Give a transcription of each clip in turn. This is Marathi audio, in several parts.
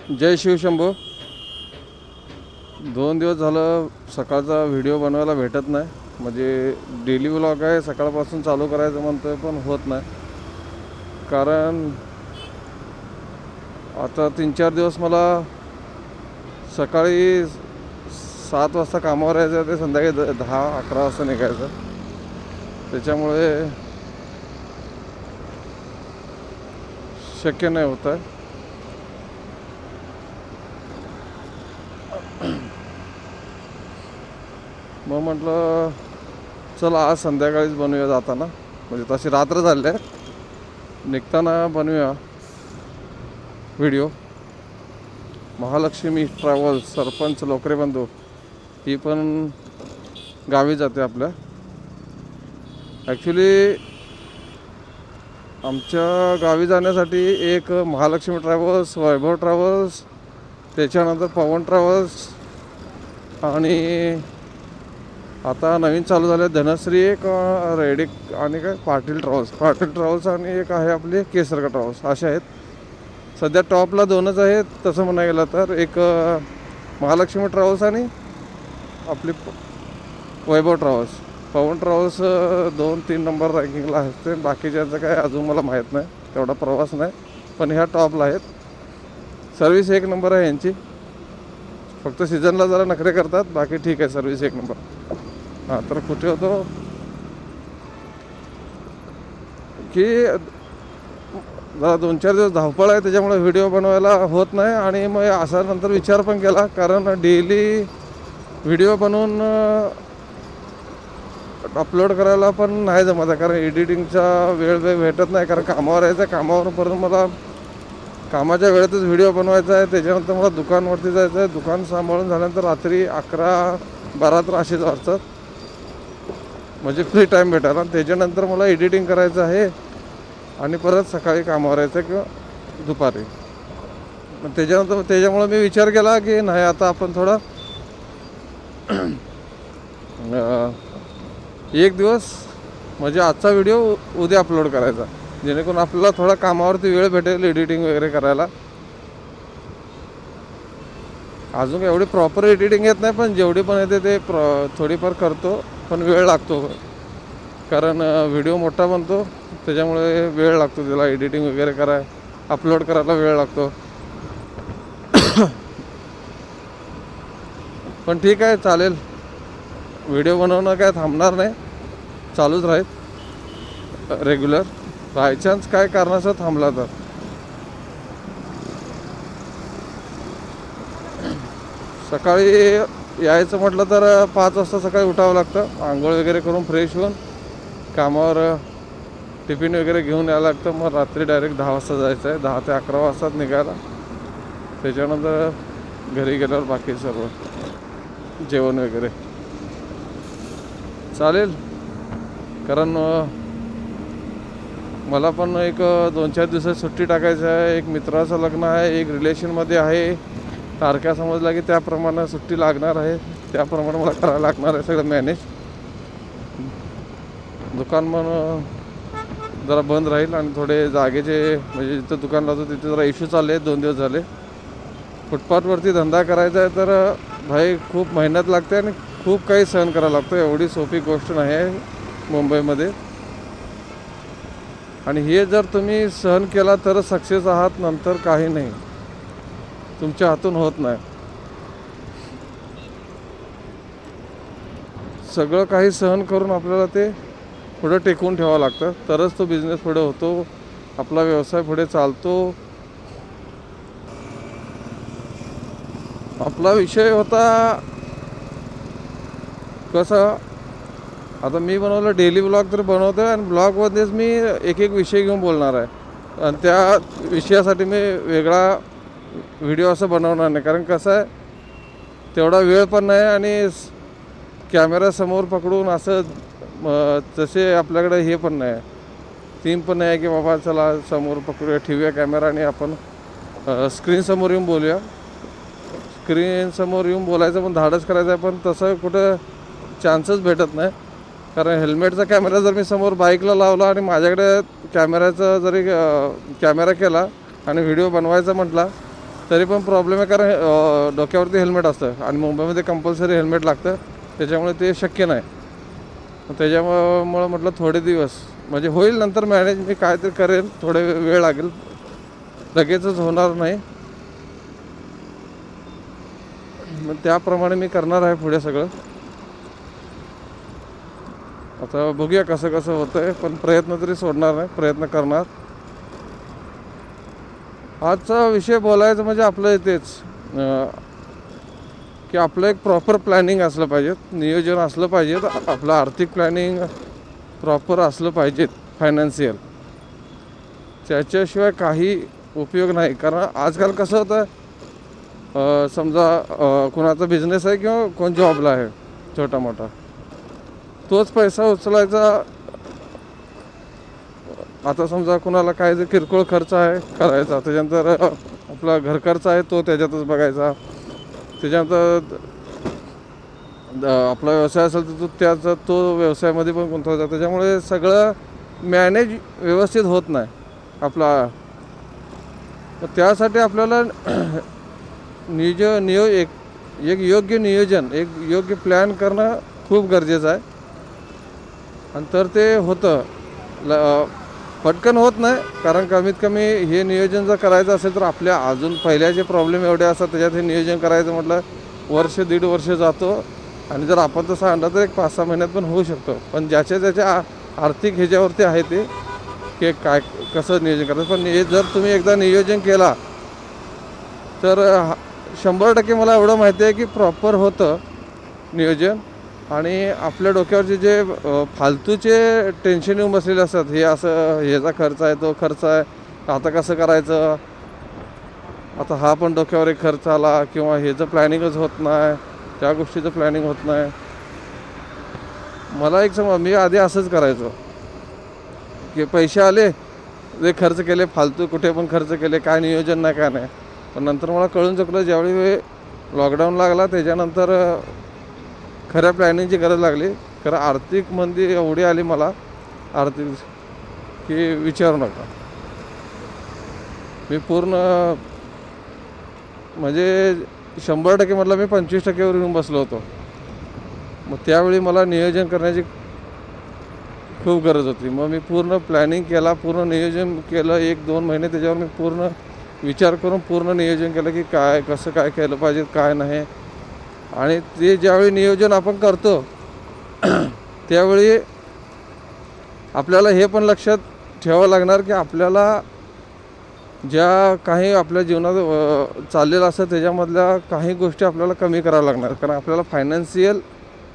जय शिवशंभो. 2 दिवस झालं सकाळचा व्हिडिओ बनवायला भेटत नाही. म्हणजे डेली व्लॉग आहे, सकाळपासून चालू करायचं म्हणतोय पण होत नाही. कारण आता 3-4 दिवस मला सकाळी 7 वाजता कामावर यायचं, ते संध्याकाळी 10-11 वाजता निघायचं. त्याच्यामुळे शक्य नाही होत आहे. मग म्हटलं चला आज संध्याकाळीच बनवूया, जाताना म्हणजे तशी रात्र झाली आहे, निघताना बनवूया व्हिडिओ. महालक्ष्मी ट्रॅव्हल्स सरपंच लोकरे बंधू ही पण गावी जाते आपल्या. ॲक्च्युली आमच्या गावी जाण्यासाठी एक महालक्ष्मी ट्रॅव्हल्स, वैभव ट्रॅव्हल्स, त्याच्यानंतर पवन ट्रॅव्हल्स आणि आता नवीन चालू झाले धनश्री एक रेडिक आणि काय पाटील ट्रॅव्हल्स आणि एक आहे आपली केसरका ट्रॅव्हल्स, असे आहेत. सध्या टॉपला 2च आहेत तसं म्हणायला गेलं तर. एक महालक्ष्मी ट्रॅव्हल्स आणि आपली वैभव ट्रॅव्हल्स. पवन ट्रॅव्हल्स 2-3 नंबर रँकिंगला असते. बाकीच्यांचं काय अजून मला माहीत नाही, तेवढा प्रवास नाही, पण ह्या टॉपला आहेत. सर्विस 1 नंबर आहे यांची. फक्त सीझनला जरा नखरे करतात, बाकी ठीक आहे, सर्विस 1 नंबर. हां, तर कुठे होतो की जरा 2-4 दिवस धावपळ आहे, त्याच्यामुळे व्हिडिओ बनवायला होत नाही. आणि मग असा नंतर विचार पण केला, कारण डेली व्हिडिओ बनवून अपलोड करायला पण नाही जमत आहे, कारण एडिटिंगचा वेळ भेटत नाही. कारण कामावर यायचं आहे, कामावरून परत मला कामाच्या वेळेतच व्हिडिओ बनवायचा आहे. त्याच्यानंतर मला दुकानवरती जायचं आहे, दुकान सांभाळून झाल्यानंतर रात्री 11-12 तर असेच वाजतात, म्हणजे फ्री टाईम भेटायला. त्याच्यानंतर मला एडिटिंग करायचं आहे आणि परत सकाळी कामावर यायचं किंवा दुपारी. मग त्याच्यामुळे मी विचार केला की नाही, आता आपण थोडा 1 दिवस म्हणजे आजचा व्हिडिओ उद्या अपलोड करायचा, जेणेकरून आपल्याला थोडा कामावरती वेळ भेटेल एडिटिंग वगैरे करायला. अजून एवढी प्रॉपर एडिटिंग येत नाही, पण जेवढी पण येते ते थोडीफार करतो, पण वेळ लागतो. कारण व्हिडिओ मोठा बनतो, त्याच्यामुळे वेळ लागतो त्याला एडिटिंग वगैरे अपलोड करायला वेळ लागतो. पण ठीक आहे, चालेल. व्हिडिओ बनवणं काय थांबणार नाही, चालूच राहील रेग्युलर. बाय चान्स काय कारणाचं थांबला तर सकाळी यायचं म्हटलं तर 5 वाजता सकाळी उठावं लागतं. आंघोळ वगैरे करून फ्रेश होऊन कामावर टिफिन वगैरे घेऊन यायला लागतं. मग रात्री डायरेक्ट 10 वाजता जायचं आहे, 10 ते 11 वाजताच निघायला. त्याच्यानंतर घरी गेल्यावर बाकी सर्व जेवण वगैरे चालेल. कारण मला पण एक 2-4 दिवसात सुट्टी टाकायची आहे. एक मित्राचं लग्न आहे, एक रिलेशनमध्ये आहे. तारख्या समजला की त्याप्रमाणे सुट्टी लागणार आहे, त्याप्रमाणे मला करायला लागणार आहे सगळं मॅनेज. दुकान पण जरा बंद राहील आणि थोडे जागेचे म्हणजे जिथं दुकान लावतो तिथे जरा इश्यू चालले आहेत 2 दिवस झाले. फुटपाथवरती धंदा करायचा आहे तर भाई खूप मेहनत लागते आणि खूप काही सहन करायला लागतं. एवढी सोपी गोष्ट नाही आहे मुंबईमध्ये. आणि हे जर तुम्ही सहन केला तर सक्सेस आहात, नंतर काही नाही, तुमच्या हातून होत नाही. सगळं काही सहन करून आपल्याला ते पुढं टेकवून ठेवावं लागतं, तरच तो बिझनेस पुढे होतो, आपला व्यवसाय पुढे चालतो. आपला विषय होता कसा, आता मी बनवलं डेली ब्लॉग तर बनवतो आहे, आणि ब्लॉगमध्येच मी एक विषय घेऊन बोलणार आहे. आणि त्या विषयासाठी मी वेगळा व्हिडिओ असं बनवणार नाही, कारण कसं आहे तेवढा वेळ पण नाही आणि कॅमेरासमोर पकडून असं तसे आपल्याकडे हे पण नाही, थीम पण नाही की बाबा चला समोर पकडूया, ठेवूया कॅमेरा आणि आपण स्क्रीनसमोर येऊन बोलूया. स्क्रीनसमोर येऊन बोलायचं पण धाडस करायचं आहे, पण तसं कुठं चान्सच भेटत नाही. कारण हेल्मेटचा कॅमेरा जर मी समोर बाईकला लावला आणि माझ्याकडे कॅमेऱ्याचा जरी कॅमेरा केला आणि व्हिडिओ बनवायचा म्हटला तरी पण प्रॉब्लेम आहे, कारण डोक्यावरती हेल्मेट असतं आणि मुंबईमध्ये कंपल्सरी हेल्मेट लागतं, त्याच्यामुळे ते शक्य नाही. त्याच्यामुळं म्हटलं थोडे दिवस म्हणजे होईल, नंतर मॅनेज मी काय तरी करेन, थोडे वेळ लागेल, लगेचच होणार नाही. मग त्याप्रमाणे मी करणार आहे पुढे सगळं. आता बघूया कसं कसं होतं आहे, पण प्रयत्न तरी सोडणार नाही, प्रयत्न करणार. आजचा विषय बोलायचं म्हणजे आपलं तेच की आपलं एक प्रॉपर प्लॅनिंग असलं पाहिजे, नियोजन असलं पाहिजे, आपलं आर्थिक प्लॅनिंग प्रॉपर असलं पाहिजे, फायनान्शियल. त्याच्याशिवाय काही उपयोग नाही. कारण आजकाल कसं होतं, समजा कोणाचा बिझनेस आहे किंवा कोण जॉबला आहे छोटा मोठा, तोच पैसा उचलायचा. आता समजा कुणाला काय जर किरकोळ खर्च आहे करायचा, त्याच्यानंतर आपला घर खर्च आहे तो त्याच्यातच बघायचा, त्याच्यानंतर आपला व्यवसाय असेल तर त्याचा तो व्यवसायामध्ये पण गुंतवायचा. त्याच्यामुळे सगळं मॅनेज व्यवस्थित होत नाही आपला. त्यासाठी आपल्याला एक योग्य नियोजन, एक योग्य प्लॅन करणं खूप गरजेचं आहे. आणि तर ते होतं, पटकन होत नाही. कारण कमीत कमी हे नियोजन जर करायचं असेल तर आपल्या अजून पहिल्याचे प्रॉब्लेम एवढे असतात, त्याच्यात हे नियोजन करायचं म्हटलं वर्ष दीड वर्ष जातो. आणि जर आपण तसं आणलं तर एक 5-6 महिन्यात पण होऊ शकतो. पण ज्याच्या आर्थिक ह्याच्यावरती आहे ते की काय कसं नियोजन करायचं. पण हे जर तुम्ही एकदा नियोजन केला तर 100% मला एवढं माहिती आहे की प्रॉपर होतं नियोजन. आणि आपल्या डोक्यावरचे जे फालतूचे टेन्शन येऊन बसलेले असतात, हे असं ह्याचा खर्च आहे, तो खर्च आहे, आता कसं करायचं, आता हा पण डोक्यावर एक खर्च आला, किंवा ह्याचं प्लॅनिंगच होत नाही, त्या गोष्टीचं प्लॅनिंग होत नाही. मला एक समज, मी आधी असंच करायचो की पैसे आले ते खर्च केले, फालतू कुठे पण खर्च केले, काय नियोजन नाही काय नाही. पण नंतर मला कळून चुकलं, ज्यावेळी लॉकडाऊन लागला त्याच्यानंतर खऱ्या प्लॅनिंगची गरज लागली. कारण आर्थिक मंदी एवढी आली मला आर्थिक की विचारू नका. मी पूर्ण म्हणजे 100% म्हटलं मी 25%वर येऊन बसलो होतो. मग त्यावेळी मला नियोजन करण्याची खूप गरज होती. मग मी पूर्ण प्लॅनिंग केला, पूर्ण नियोजन केलं. 1-2 महिने त्याच्यावर मी पूर्ण विचार करून पूर्ण नियोजन केलं की काय कसं काय केलं पाहिजे, काय नाही. आणि ते ज्यावेळी नियोजन आपण करतो त्यावेळी आपल्याला हे पण लक्षात ठेवावं लागणार की आपल्याला ज्या काही आपल्या जीवनात चाललेलं असतं त्याच्यामधल्या काही गोष्टी आपल्याला कमी कराव्या लागणार. कारण आपल्याला फायनान्शियल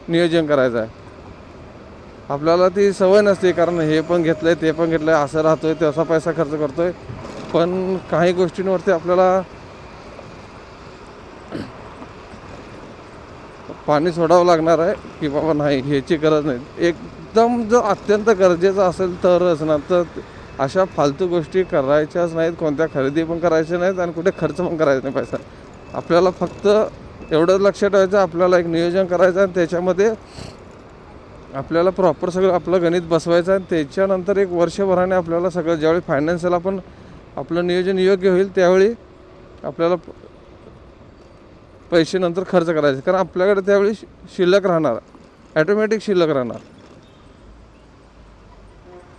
नियोजन करायचं आहे. आपल्याला ती सवय नसते, कारण हे पण घेतलं आहे, ते पण घेतलं आहे, असं राहतो आहे, तसा पैसा खर्च करतो आहे. पण काही गोष्टींवरती आपल्याला पाणी सोडावं लागणार आहे की बाबा नाही, ह्याची गरज नाही. एकदम जर अत्यंत गरजेचं असेल तरच ना, तर अशा फालतू गोष्टी करायच्याच नाहीत. कोणत्या खरेदी पण करायच्या नाहीत आणि कुठे खर्च पण करायचा नाही पैसा. आपल्याला फक्त एवढंच लक्षात ठेवायचं, आपल्याला एक नियोजन करायचं आणि त्याच्यामध्ये आपल्याला प्रॉपर सगळं आपलं गणित बसवायचं आहे. त्याच्यानंतर एक वर्षभराने आपल्याला सगळं, ज्यावेळी फायनान्शियल आपण आपलं नियोजन योग्य होईल त्यावेळी आपल्याला पैसे नंतर खर्च करायचे. कारण आपल्याकडे त्यावेळी शिल्लक राहणार, ॲटोमॅटिक शिल्लक राहणार.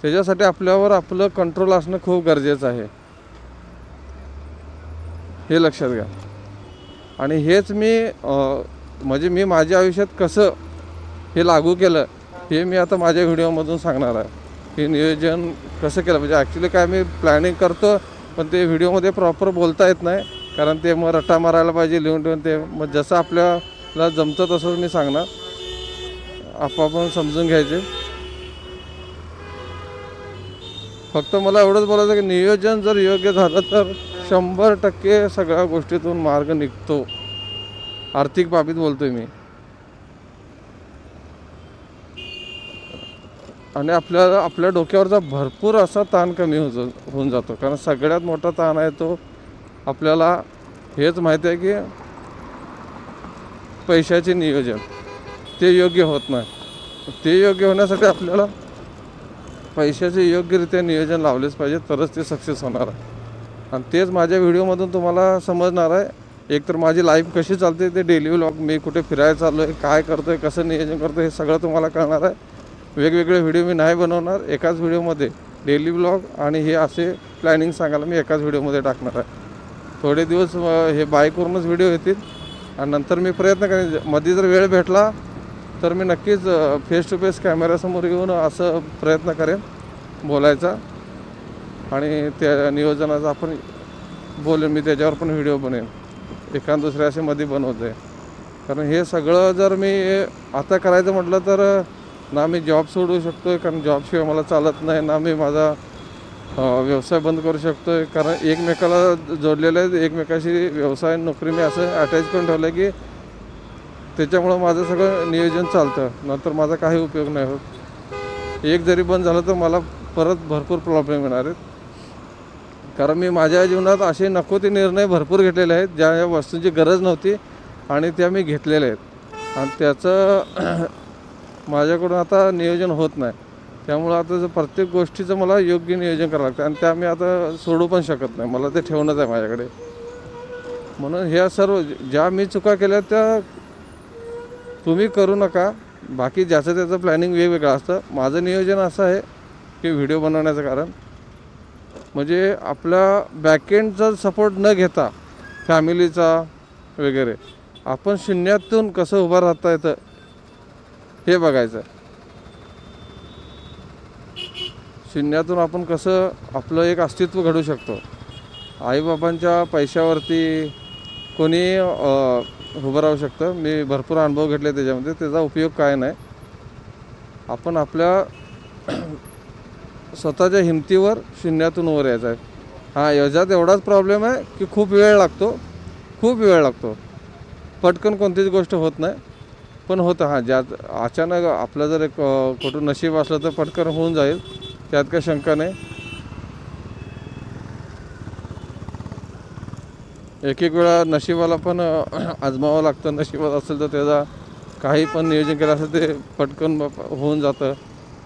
त्याच्यासाठी आपल्यावर आपलं कंट्रोल असणं खूप गरजेचं आहे, हे लक्षात घ्या. आणि हेच म्हणजे मी माझ्या आयुष्यात कसं हे लागू केलं हे मी आता माझ्या व्हिडिओमधून सांगणार आहे. हे नियोजन कसं केलं, म्हणजे ॲक्च्युली काय मी प्लॅनिंग करतो पण ते व्हिडिओमध्ये प्रॉपर बोलता येत नाही. कारण ते मग रट्टा मारायला पाहिजे लिहून ठेवून. ते मग जसं आपल्याला जमतं तसंच मी सांगणार, आपण समजून घ्यायचे. फक्त मला एवढंच बोलायचं की नियोजन जर योग्य झालं तर 100% सगळ्या गोष्टीतून मार्ग निघतो. आर्थिक बाबतीत बोलतोय मी. आणि आपल्या डोक्यावरचा भरपूर असा ताण कमी होऊन जातो. कारण सगळ्यात मोठा ताण आहे तो आपल्याला हेच माहिती आहे की पैशाचे नियोजन ते योग्य होत नाही. ते योग्य होण्यासाठी आपल्याला पैशाचे योग्यरित्या नियोजन लावलेच पाहिजे, तरच ते सक्सेस होणार आहे. आणि तेच माझ्या व्हिडिओमधून तुम्हाला समजणार आहे. एक तर माझी लाईफ कशी चालते, ते डेली व्लॉग, मी कुठे फिरायला चाललो आहे, काय करतो आहे, कसं नियोजन करतो आहे, हे सगळं तुम्हाला कळणार आहे. वेगवेगळे व्हिडिओ मी नाही बनवणार, एकाच व्हिडिओमध्ये डेली व्लॉग आणि हे असे प्लॅनिंग सांगायला मी एकाच व्हिडिओमध्ये टाकणार आहे. थोडे दिवस हे बाईकवरूनच व्हिडिओ येतील आणि नंतर मी प्रयत्न करेन, मध्ये जर वेळ भेटला तर मी नक्कीच फेस टू फेस कॅमेऱ्यासमोर येऊन असं प्रयत्न करेन बोलायचा आणि त्या नियोजनाचा आपण बोलेन. मी त्याच्यावर पण व्हिडिओ बनेन, एखाद दुसऱ्या असे मध्ये बनवतो आहे. कारण हे सगळं जर मी आता करायचं म्हटलं तर ना मी जॉब सोडू शकतो आहे, कारण जॉबशिवाय मला चालत नाही, ना मी माझा व्यवसाय बंद करू शकतो आहे. कारण एकमेकाला जोडलेलं आहे, एकमेकाशी व्यवसाय नोकरी मी असं अटॅच करून ठेवलं आहे की त्याच्यामुळं माझं सगळं नियोजन चालतं. नंतर माझा काही उपयोग नाही होत. एक जरी बंद झालं तर मला परत भरपूर प्रॉब्लेम येणार आहेत. कारण मी माझ्या जीवनात असे नको ते निर्णय भरपूर घेतलेले आहेत, ज्या वस्तूंची गरज नव्हती आणि त्या मी घेतलेल्या आहेत आणि त्याचं माझ्याकडून आता नियोजन होत नाही. त्यामुळं आता प्रत्येक गोष्टीचं मला योग्य नियोजन करावं लागतं आणि त्या मी आता सोडू पण शकत नाही, मला ते ठेवणंच आहे माझ्याकडे. म्हणून ह्या सर्व ज्या मी चुका केल्या त्या तुम्ही करू नका. बाकी ज्याचं त्याचं प्लॅनिंग वेगवेगळं असतं. माझं नियोजन असं आहे की व्हिडिओ बनवण्याचं कारण म्हणजे आपल्या बॅकएंडचा सपोर्ट न घेता फॅमिलीचा वगैरे आपण शून्यातून कसं उभं राहता येतं हे बघायचं. शून्यातून आपण कसं आपलं एक अस्तित्व घडवू शकतो. आईबाबांच्या पैशावरती कोणी उभं राहू शकतं. मी भरपूर अनुभव घेतले त्याच्यामध्ये, त्याचा उपयोग काय नाही. आपण आपल्या स्वतःच्या हिमतीवर शून्यातून वर यायचं आहे. याच्यात एवढाच प्रॉब्लेम आहे की खूप वेळ लागतो. पटकन कोणतीच गोष्ट होत नाही, पण होतं ज्यात अचानक आपलं जर एक कुठं नशीब असलं तर पटकन होऊन जाईल, त्यात काही शंका नाही. एक वेळा नशिबाला पण आजमावं लागतं. नशिबात असेल तर त्याचा काही पण नियोजन केलं असेल ते पटकन होऊन जातं.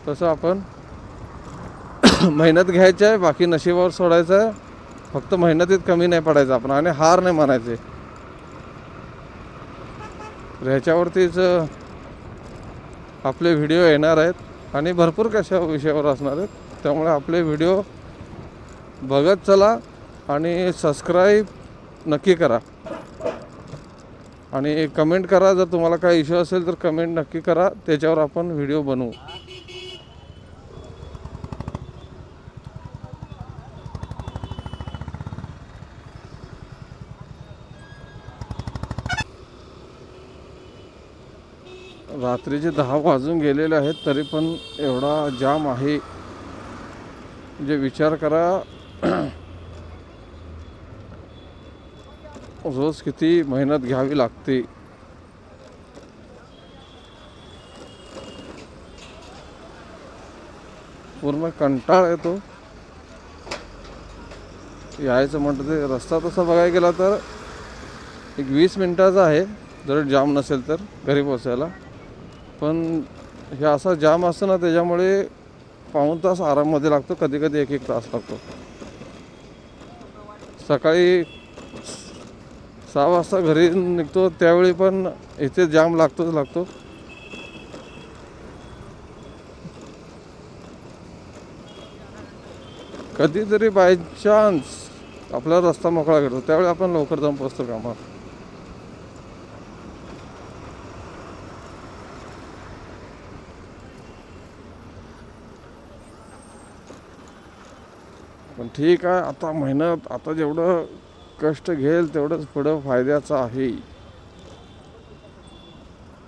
तसं आपण मेहनत घ्यायची आहे, बाकी नशिबावर सोडायचं आहे. फक्त मेहनतीत कमी नाही पडायचं आपण आणि हार नाही मानायचे. ह्याच्यावरतीच आपले व्हिडिओ येणार आहेत आणि भरपूर कशा विषयावर असणार आहेत. त्यामुळे आपले व्हिडिओ बघत चला आणि सबस्क्राईब नक्की करा आणि कमेंट करा. जर तुम्हाला काही इश्यू असेल तर कमेंट नक्की करा, त्याच्यावर आपण व्हिडिओ बनवू. रात्रीचे 10 वाजून गेलेले आहेत तरी पण एवढा जाम आहे. म्हणजे विचार करा रोज किती मेहनत घ्यावी लागते. पूर्ण कंटाळा येतो यायचं म्हटलं. ते रस्ता तसा बघायला गेला तर एक 20 मिनटाचा आहे जर जाम नसेल तर घरी पोचायला. पण हे असा जाम असतं ना, त्याच्यामुळे पाऊण तास आराममध्ये लागतो, कधी कधी 1-1 तास लागतो. सकाळी 6 वाजता घरी निघतो त्यावेळी पण इथे जाम लागतो. कधीतरी बाय चान्स आपला रस्ता मोकळा घेतो त्यावेळी आपण लवकर जाऊन पोचतो कामात. पण ठीक आहे, आता मेहनत, आता जेवढं कष्ट घेईल तेवढंच पुढं फायद्याचं आहे.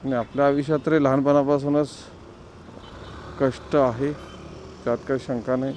आणि आपल्या आयुष्यात तरी लहानपणापासूनच कष्ट आहे, त्यात काही शंका नाही.